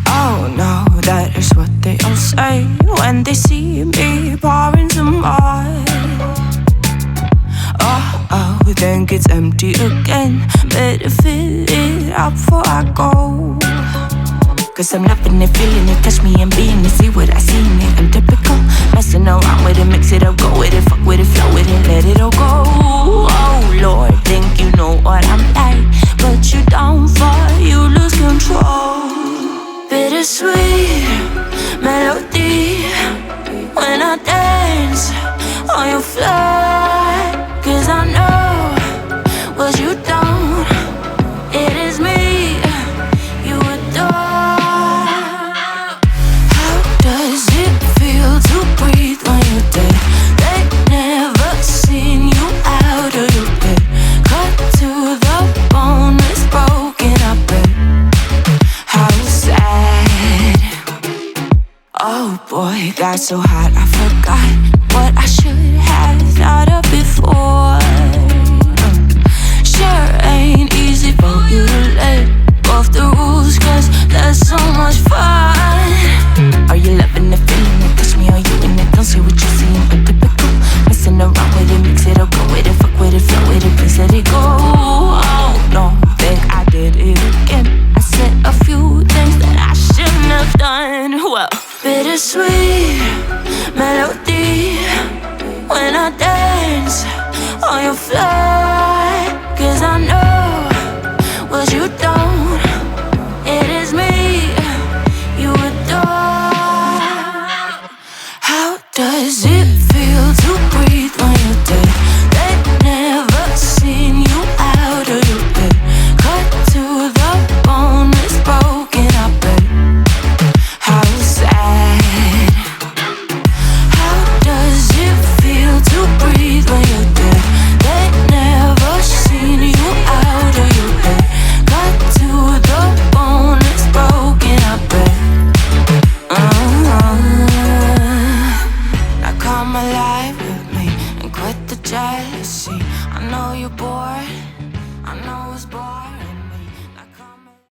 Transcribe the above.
Oh no, that is what they all say when they see me pouring some more. Oh, think it's empty again. Better fill it up before I go. Cause I'm loving it, feeling it, touch me and being it. See what I see in it, I'm typical. Messing around with it, mix it up, go with it, fuck with it, flow with it, let it all go. Oh Lord, think you know what I'm like, but you don't fall, you lose control. Bittersweet melody when I dance on your floor. Cause I know what you don't, it is me you adore. How does it feel to breathe when you're dead? They never seen you out of your bed. Cut to the bone, it's broken, I bet. How sad. Oh boy, got so hot I forgot what I should have thought of before. Sure ain't easy for you to let go off the rules, cause that's so much fun. Are you loving it, feeling it, touch me, are you in it? Don't say what you're seeing, but typical. Messing around with it, mix it up, go with it, fuck with it, flow with it, please let it go. Oh no, think I did it again. I said a few things that I shouldn't have done. Well, bittersweet melody when I dance on your floor. Cause I know what you don't, it is me you adore. How does it feel to breathe when you're dead? They never seen you out of your bed. Cut to the bone, it's broken, I bet. How sad. How does it feel to breathe when you're dead? They never seen you out of your bed. Cut to the bone, it's broken, I bet. Now come alive with me and quit the jealousy. I know you're bored, I know